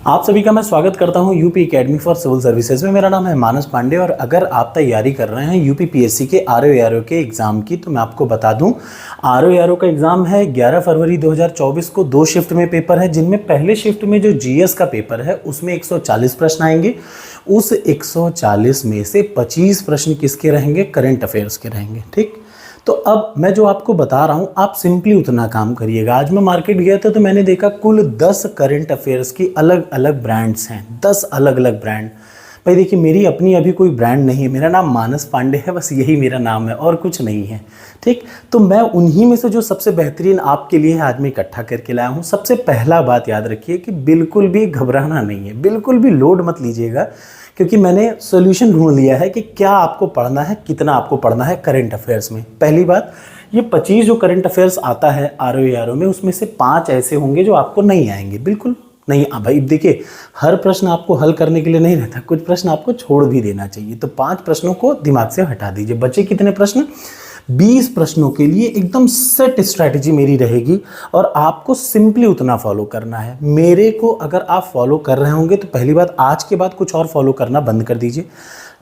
आप सभी का मैं स्वागत करता हूं UP academy for civil services में। मेरा नाम है मानस पांडे और अगर आप तैयारी कर रहे हैं यूपी पीएससी के आरओ के एग्ज़ाम की तो मैं आपको बता दूं आरओ का एग्ज़ाम है 11 फरवरी 2024 को। 2 शिफ्ट में पेपर है, जिनमें पहले शिफ्ट में जो जीएस का पेपर है उसमें 140 प्रश्न आएंगे। उस 140 में से 25 प्रश्न किसके रहेंगे? करंट अफेयर्स के रहेंगे। ठीक, तो अब मैं जो आपको बता रहा हूं आप सिंपली उतना काम करिएगा। आज मैं मार्केट गया था तो मैंने देखा कुल 10 करंट अफेयर्स की अलग अलग ब्रांड्स हैं। 10 अलग अलग ब्रांड। भाई देखिए, मेरी अपनी अभी कोई ब्रांड नहीं है, मेरा नाम मानस पांडे है, बस यही मेरा नाम है और कुछ नहीं है। ठीक, तो मैं उन्हीं में से जो सबसे बेहतरीन आपके लिए आज मैं इकट्ठा करके लाया हूँ। सबसे पहला बात याद रखिए कि बिल्कुल भी घबराना नहीं है, बिल्कुल भी लोड मत लीजिएगा, क्योंकि मैंने सॉल्यूशन ढूंढ लिया है कि क्या आपको पढ़ना है, कितना आपको पढ़ना है करंट अफेयर्स में। पहली बात, ये 25 जो करंट अफेयर्स आता है आरओ में, उसमें से 5 ऐसे होंगे जो आपको नहीं आएंगे, बिल्कुल नहीं। भाई देखिए, हर प्रश्न आपको हल करने के लिए नहीं रहता, कुछ प्रश्न आपको छोड़ भी देना चाहिए। तो 5 प्रश्नों को दिमाग से हटा दीजिए। बचे कितने प्रश्न? 20 प्रश्नों के लिए एकदम सेट स्ट्रैटेजी मेरी रहेगी और आपको सिंपली उतना फॉलो करना है। मेरे को अगर आप फॉलो कर रहे होंगे तो पहली बात, आज के बाद कुछ और फॉलो करना बंद कर दीजिए।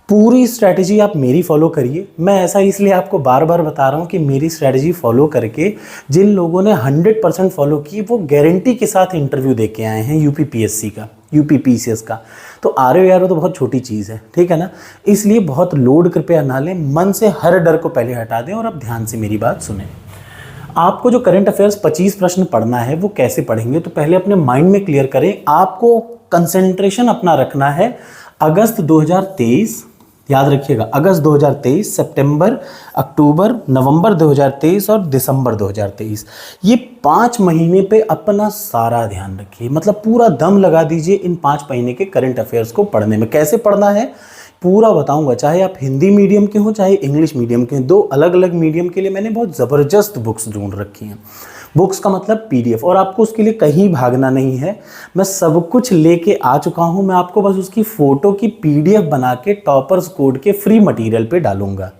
पूरी स्ट्रैटेजी आप मेरी फॉलो करिए। मैं ऐसा इसलिए आपको बार बार बता रहा हूँ कि मेरी स्ट्रैटेजी फॉलो करके जिन लोगों ने 100% फॉलो की वो गारंटी के साथ इंटरव्यू दे के आए हैं यूपी पीएससी का, यूपी पीसीएस का। तो आरओ तो बहुत छोटी चीज़ है, ठीक है ना। इसलिए बहुत लोड कृपया ना लें, मन से हर डर को पहले हटा दें और अब ध्यान से मेरी बात सुनें। आपको जो करंट अफेयर्स 25 प्रश्न पढ़ना है वो कैसे पढ़ेंगे, तो पहले अपने माइंड में क्लियर करें। आपको कंसंट्रेशन अपना रखना है अगस्त 2023, याद रखिएगा, अगस्त 2023, सितंबर, अक्टूबर, नवंबर 2023 और दिसंबर 2023, ये 5 महीने पे अपना सारा ध्यान रखिए। मतलब पूरा दम लगा दीजिए इन 5 महीने के करंट अफेयर्स को पढ़ने में। कैसे पढ़ना है पूरा बताऊंगा, चाहे आप हिंदी मीडियम के हो चाहे इंग्लिश मीडियम के। 2 अलग अलग मीडियम के लिए मैंने बहुत ज़बरदस्त बुक्स ढूंढ रखी हैं। बुक्स का मतलब पीडीएफ, और आपको उसके लिए कहीं भागना नहीं है। मैं सब कुछ लेके आ चुका हूं। मैं आपको बस उसकी फ़ोटो की पीडीएफ बना के टॉपर्स कोड के फ्री मटेरियल पे डालूंगा।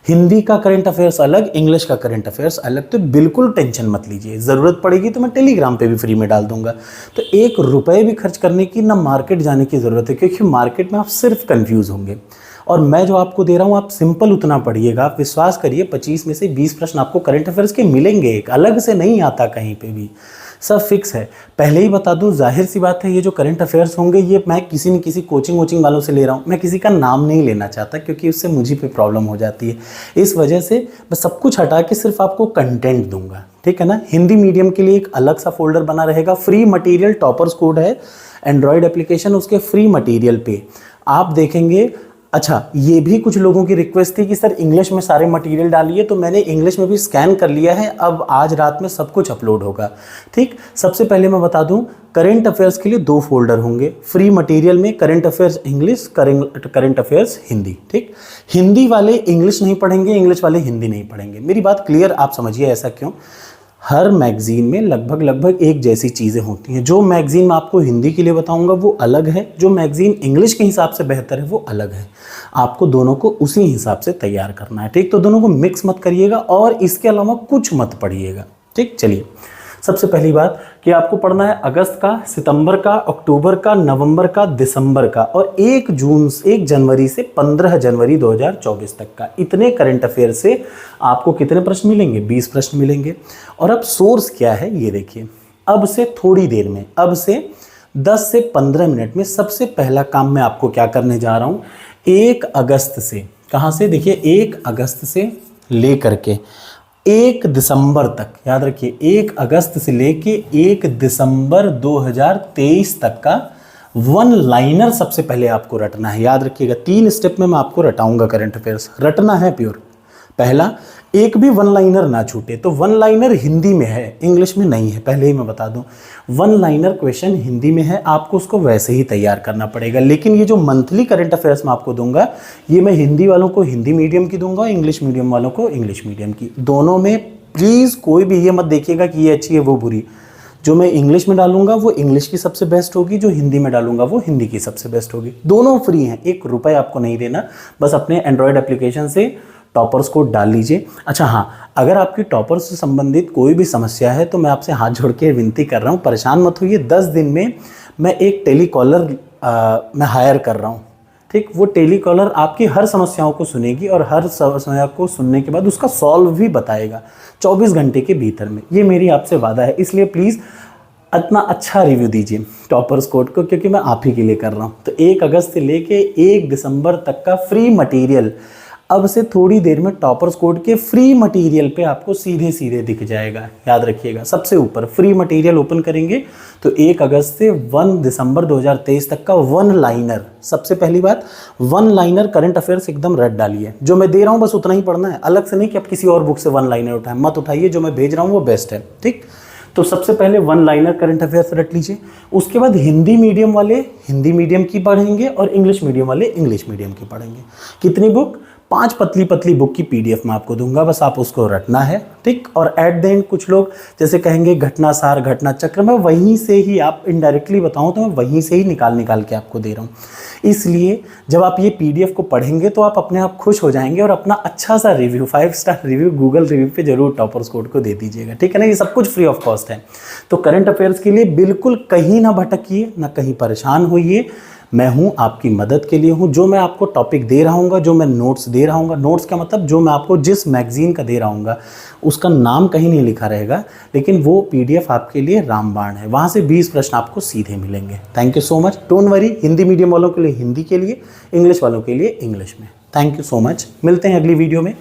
हिंदी का करंट अफेयर्स अलग, इंग्लिश का करंट अफेयर्स अलग। तो बिल्कुल टेंशन मत लीजिए, ज़रूरत पड़ेगी तो मैं टेलीग्राम पे भी फ्री में डाल दूंगा। तो 1 रुपये भी खर्च करने की ना मार्केट जाने की ज़रूरत है, क्योंकि मार्केट में आप सिर्फ कन्फ्यूज़ होंगे। और मैं जो आपको दे रहा हूँ आप सिंपल उतना पढ़िएगा। आप विश्वास करिए, 25 में से 20 प्रश्न आपको करंट अफेयर्स के मिलेंगे, एक अलग से नहीं आता कहीं पे भी, सब फिक्स है। पहले ही बता दूं, जाहिर सी बात है, ये जो करंट अफेयर्स होंगे ये मैं किसी न किसी कोचिंग वालों से ले रहा हूँ। मैं किसी का नाम नहीं लेना चाहता क्योंकि उससे मुझे पे प्रॉब्लम हो जाती है। इस वजह से मैं सब कुछ हटा के सिर्फ आपको कंटेंट दूंगा, ठीक है ना। हिंदी मीडियम के लिए एक अलग सा फोल्डर बना रहेगा, फ्री मटीरियल, टॉपर्स कोड है, एंड्रॉयड एप्लीकेशन, उसके फ्री मटीरियल पे आप देखेंगे। अच्छा, ये भी कुछ लोगों की रिक्वेस्ट थी कि सर इंग्लिश में सारे मटेरियल डालिए, तो मैंने इंग्लिश में भी स्कैन कर लिया है। अब आज रात में सब कुछ अपलोड होगा। ठीक, सबसे पहले मैं बता दूं, करंट अफेयर्स के लिए 2 फोल्डर होंगे फ्री मटेरियल में, current affairs English, current affairs Hindi. ठीक, हिंदी वाले इंग्लिश नहीं पढ़ेंगे, इंग्लिश वाले हिंदी नहीं पढ़ेंगे। मेरी बात क्लियर आप समझिए, ऐसा क्यों? हर मैगजीन में लगभग एक जैसी चीज़ें होती हैं। जो मैगजीन मैं आपको हिंदी के लिए बताऊंगा वो अलग है, जो मैगजीन इंग्लिश के हिसाब से बेहतर है वो अलग है। आपको दोनों को उसी हिसाब से तैयार करना है। ठीक, तो दोनों को मिक्स मत करिएगा और इसके अलावा कुछ मत पढ़िएगा। ठीक, चलिए, सबसे पहली बात कि आपको पढ़ना है अगस्त का, सितंबर का, अक्टूबर का, नवंबर का, दिसंबर का और 1 जनवरी से 15 जनवरी 2024 तक का। इतने करंट अफेयर से आपको कितने प्रश्न मिलेंगे? 20 प्रश्न मिलेंगे। और अब सोर्स क्या है ये देखिए। अब से थोड़ी देर में, अब से 10 से 15 मिनट में सबसे पहला काम मैं आपको क्या करने जा रहा हूँ, 1 अगस्त से, कहाँ से? देखिए, 1 अगस्त से लेकर के 1 दिसंबर तक, याद रखिए, 1 अगस्त से लेके 1 दिसंबर 2023 तक का 1 लाइनर सबसे पहले आपको रटना है। याद रखिएगा, 3 स्टेप में मैं आपको रटाऊंगा करंट अफेयर्स, रटना है प्योर। पहला, एक भी 1 लाइनर ना छूटे। तो 1 लाइनर हिंदी में है, इंग्लिश में नहीं है, पहले ही मैं बता दूं। 1 लाइनर क्वेश्चन हिंदी में है, आपको उसको वैसे ही तैयार करना पड़ेगा। लेकिन ये जो मंथली करंट अफेयर्स मैं आपको दूंगा, ये मैं हिंदी वालों को हिंदी मीडियम की दूंगा, इंग्लिश मीडियम वालों को इंग्लिश मीडियम की। दोनों में प्लीज़ कोई भी ये मत देखिएगा कि ये अच्छी है वो बुरी। जो मैं इंग्लिश में डालूंगा वो इंग्लिश की सबसे बेस्ट होगी, जो हिंदी में डालूंगा वो हिंदी की सबसे बेस्ट होगी। दोनों फ्री हैं, 1 रुपये आपको नहीं देना। बस अपने एंड्रॉयड एप्लीकेशन से टॉपर्स को डाल लीजिए। अच्छा हाँ, अगर आपकी टॉपर्स से संबंधित कोई भी समस्या है तो मैं आपसे हाथ जोड़ के विनती कर रहा हूँ, परेशान मत होइए। 10 दिन में मैं एक टेलीकॉलर मैं हायर कर रहा हूँ, ठीक। वो टेलीकॉलर आपकी हर समस्याओं को सुनेगी और हर समस्या को सुनने के बाद उसका सॉल्व भी बताएगा 24 घंटे के भीतर में। ये मेरी आपसे वादा है, इसलिए प्लीज़ इतना अच्छा रिव्यू दीजिए टॉपर्स कोड को, क्योंकि मैं आप ही के लिए कर रहा हूँ। तो 1 अगस्त से लेके 1 दिसंबर तक का फ्री मटेरियल अब से थोड़ी देर में टॉपर्स कोड के फ्री मटेरियल पे आपको सीधे सीधे दिख जाएगा। याद रखिएगा, सबसे ऊपर फ्री मटेरियल ओपन करेंगे तो 1 अगस्त से 1 दिसंबर 2023 तक का वन लाइनर, सबसे पहली बात वन लाइनर करंट अफेयर्स एकदम रट डालिए। जो मैं दे रहा हूँ बस उतना ही पढ़ना है, अलग से नहीं कि आप किसी और बुक से वन लाइनर उठाएं, मत उठाइए। जो मैं भेज रहा हूँ वो बेस्ट है, ठीक। तो सबसे पहले वन लाइनर करंट अफेयर्स रट लीजिए। उसके बाद हिंदी मीडियम वाले हिंदी मीडियम की पढ़ेंगे और इंग्लिश मीडियम वाले इंग्लिश मीडियम की पढ़ेंगे। कितनी बुक? 5 पतली पतली बुक की PDF मैं आपको दूंगा, बस आप उसको रटना है, ठीक। और एट द एंड कुछ लोग जैसे कहेंगे घटना सार घटना चक्र, मैं वहीं से ही, आप इनडायरेक्टली बताऊं तो मैं वहीं से ही निकाल के आपको दे रहा हूँ। इसलिए जब आप ये PDF को पढ़ेंगे तो आप अपने आप खुश हो जाएंगे और अपना अच्छा सा review 5 star review Google review पे जरूर टॉपर्स कोड को दे दीजिएगा, ठीक है ना। ये सब कुछ फ्री ऑफ कॉस्ट है। तो करंट अफेयर्स के लिए बिल्कुल कहीं ना भटकिए, ना कहीं परेशान होइए। मैं हूँ आपकी मदद के लिए हूँ। जो मैं आपको टॉपिक दे रहा हूँ, जो मैं नोट्स दे रहा हूँ, नोट्स का मतलब जो मैं आपको जिस मैगजीन का दे रहा हूँ उसका नाम कहीं नहीं लिखा रहेगा, लेकिन वो PDF आपके लिए रामबाण है। वहाँ से 20 प्रश्न आपको सीधे मिलेंगे। Thank you so much. Don't worry, Hindi medium वालों के लिए हिंदी के लिए, इंग्लिश वालों के लिए इंग्लिश में। Thank you so much. मिलते हैं अगली वीडियो में।